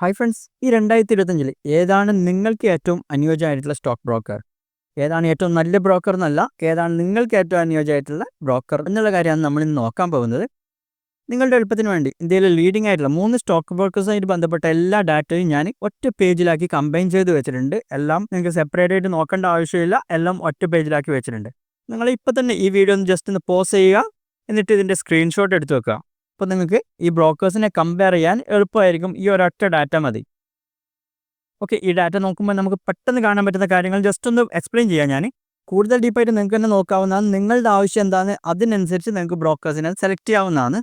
Hi friends, ഈ 2025 ഏതാണ് നിങ്ങൾക്ക് ഏറ്റവും അനുയോജ്യമായിട്ടുള്ള സ്റ്റോക്ക് ബ്രോക്കർ? ഏതാണ് ഏറ്റവും നല്ല ബ്രോക്കർ എന്നല്ല, ഏതാണ് നിങ്ങൾക്ക് ഏറ്റവും അനുയോജ്യമായിട്ടുള്ള ബ്രോക്കർ എന്നുള്ള കാര്യമാണ് നമ്മൾ ഇന്ന് നോക്കാൻ പോകുന്നത്. നിങ്ങളുടെ എളുപ്പത്തിന് വേണ്ടി ഇന്ത്യയിലെ ലീഡിംഗ് ആയിട്ടുള്ള 3 സ്റ്റോക്ക് ബ്രോക്കേഴ്സുമായിട്ട് ബന്ധപ്പെട്ട എല്ലാ ഡാറ്റയും ഞാൻ ഒറ്റ പേജിലാക്കി കമ്പൈൻ ചെയ്ത് വെച്ചിട്ടുണ്ട്. എല്ലാം നിങ്ങൾക്ക് സെപ്പറേറ്റ് ആയിട്ട് നോക്കേണ്ട ആവശ്യമില്ല, എല്ലാം ഒറ്റ പേജിലാക്കി വെച്ചിട്ടുണ്ട്. നിങ്ങൾ ഇപ്പോൾ തന്നെ ഈ വീഡിയോ ഒന്ന് ജസ്റ്റ് ഒന്ന് പോസ് ചെയ്യുക, എന്നിട്ട് ഇതിൻ്റെ സ്ക്രീൻഷോട്ട് എടുത്ത് വെക്കുക. അപ്പോൾ നിങ്ങൾക്ക് ഈ ബ്രോക്കേഴ്സിനെ കമ്പയർ ചെയ്യാൻ എളുപ്പമായിരിക്കും. ഈ ഒരൊറ്റ ഡാറ്റ മതി. ഓക്കെ, ഈ ഡാറ്റ നോക്കുമ്പോൾ നമുക്ക് പെട്ടെന്ന് കാണാൻ പറ്റുന്ന കാര്യങ്ങൾ ജസ്റ്റ് ഒന്ന് എക്സ്പ്ലെയിൻ ചെയ്യാം. ഞാൻ കൂടുതൽ ഡീപ്പായിട്ട് നിങ്ങൾക്ക് തന്നെ നോക്കാവുന്നതാണ്. നിങ്ങളുടെ ആവശ്യം എന്താണ്, അതിനനുസരിച്ച് നിങ്ങൾക്ക് ബ്രോക്കേഴ്സിനെ സെലക്ട് ചെയ്യാവുന്നതാണ്.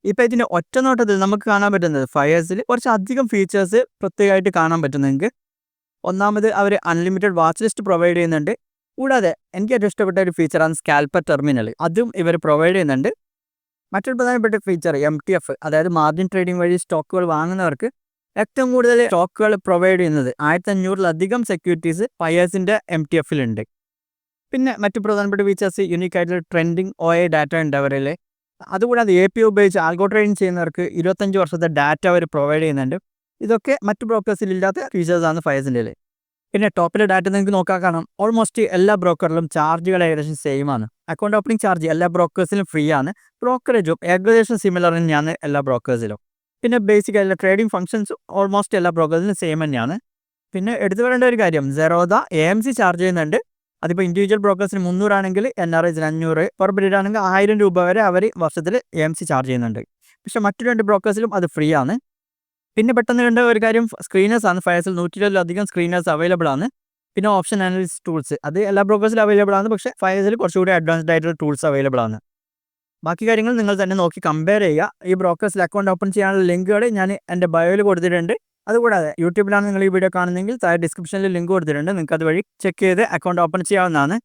ഇപ്പോൾ ഇതിൻ്റെ ഒറ്റ നോട്ടത്തിൽ നമുക്ക് കാണാൻ പറ്റുന്നത് ഫയേഴ്സിൽ കുറച്ച് അധികം ഫീച്ചേഴ്സ് പ്രത്യേകമായിട്ട് കാണാൻ പറ്റും നിങ്ങൾക്ക്. ഒന്നാമത് അവർ അൺലിമിറ്റഡ് വാച്ച് ലിസ്റ്റ് പ്രൊവൈഡ് ചെയ്യുന്നുണ്ട്. കൂടാതെ എനിക്ക് ഏറ്റവും ഇഷ്ടപ്പെട്ട ഒരു ഫീച്ചറാണ് സ്കാൽപ്പർ ടെർമിനൽ, അതും ഇവർ പ്രൊവൈഡ് ചെയ്യുന്നുണ്ട്. മറ്റൊരു പ്രധാനപ്പെട്ട ഫീച്ചർ MTF, അതായത് മാർജിൻ ട്രേഡിംഗ് വഴി സ്റ്റോക്കുകൾ വാങ്ങുന്നവർക്ക് ഏറ്റവും കൂടുതൽ സ്റ്റോക്കുകൾ പ്രൊവൈഡ് ചെയ്യുന്നത് 1500-ലധികം സെക്യൂരിറ്റീസ് ഫയേഴ്സിൻ്റെ MTFലുണ്ട്. പിന്നെ മറ്റു പ്രധാനപ്പെട്ട ഫീച്ചേഴ്സ് യൂണിക് ആയിട്ടുള്ള ട്രെൻഡിങ് OA ഡാറ്റ ഉണ്ട് അവരിൽ. അതുകൂടാതെ API ഉപയോഗിച്ച് ആൽഗോ ട്രേഡിംഗ് ചെയ്യുന്നവർക്ക് 25 വർഷത്തെ ഡാറ്റ അവർ പ്രൊവൈഡ് ചെയ്യുന്നുണ്ട്. ഇതൊക്കെ മറ്റു ബ്രോക്കേഴ്സിൽ ഇല്ലാത്ത ഫീച്ചേഴ്സാണ് ഫയേഴ്സിൻ്റെ. പിന്നെ ടോപ്പിലെ ഡാറ്റ നിങ്ങൾക്ക് നോക്കാൻ കാണാം, ഓൾമോസ്റ്റ് എല്ലാ ബ്രോക്കറിലും ചാർജുകൾ ഏകദേശം സെയിം ആണ്. അക്കൗണ്ട് ഓപ്പണിംഗ് ചാർജ് എല്ലാ ബ്രോക്കേഴ്സിലും ഫ്രീ ആണ്. ബ്രോക്കറേജും ഏകദേശം സിമിലർ തന്നെയാണ് എല്ലാ ബ്രോക്കേഴ്സിലും. പിന്നെ ബേസിക് ആയിട്ടുള്ള ട്രേഡിംഗ് ഫംഗ്ഷൻസ് ഓൾമോസ്റ്റ് എല്ലാ ബ്രോക്കേഴ്സിലും സെയിം തന്നെയാണ്. പിന്നെ എടുത്തു പറയേണ്ട ഒരു കാര്യം, സെറോദ AMC ചാർജ് ചെയ്യുന്നുണ്ട്. അതിപ്പോൾ ഇൻഡിവിജ്വൽ ബ്രോക്കേഴ്സിന് 300 ആണെങ്കിൽ NRIസിന് 500, പെർ ബ്രീഡ് ആണെങ്കിൽ 1000 രൂപ വരെ അവർ വർഷത്തിൽ AMC ചാർജ് ചെയ്യുന്നുണ്ട്. പക്ഷേ മറ്റു 2 ബ്രോക്കേഴ്സിലും അത് ഫ്രീ ആണ്. പിന്നെ പെട്ടെന്ന് കണ്ട ഒരു കാര്യം, സ്ക്രീനേഴ്സാണ്. ഫയേഴ്സിൽ 120-ലധികം സ്ക്രീനേഴ്സ് അവൈലബിൾ ആണ്. പിന്നെ ഓപ്ഷൻ അനാലിസിസ് ടൂൾസ്, അത് എല്ലാ ബ്രോക്കേഴ്സിലും അവൈലബിൾ ആണ്. പക്ഷേ ഫയേഴ്സിൽ കുറച്ചുകൂടി അഡ്വാൻസ്ഡ് ആയിട്ടുള്ള ടൂൾസ് അവൈലബിൾ ആണ്. ബാക്കി കാര്യങ്ങൾ നിങ്ങൾ തന്നെ നോക്കി കമ്പയർ ചെയ്യുക. ഈ ബ്രോക്കേഴ്സിൽ അക്കൗണ്ട് ഓപ്പൺ ചെയ്യാനുള്ള ലിങ്കുകൾ ഞാൻ എൻ്റെ ബയോയിൽ കൊടുത്തിട്ടുണ്ട്. അതുകൂടാതെ യൂട്യൂബിലാണ് നിങ്ങൾ ഈ വീഡിയോ കാണുന്നതെങ്കിൽ താഴെ ഡിസ്ക്രിപ്ഷനിൽ ലിങ്ക് കൊടുത്തിട്ടുണ്ട്. നിങ്ങൾക്ക് അതുവഴി ചെക്ക് ചെയ്ത് അക്കൗണ്ട് ഓപ്പൺ ചെയ്യാവുന്നതാണ്.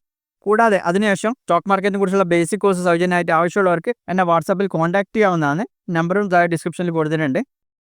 കൂടാതെ അതിനുശേഷം സ്റ്റോക്ക് മാർക്കറ്റിനെ കുറിച്ചുള്ള ബേസിക് കോഴ്സ് സൗജന്യമായിട്ട് ആവശ്യമുള്ളവർക്ക് എന്നെ വാട്സാപ്പിൽ കോൺടാക്ട് ചെയ്യാവുന്നതാണ്. നമ്പറും താഴെ ഡിസ്ക്രിപ്ഷനിൽ കൊടുത്തിട്ടുണ്ട്.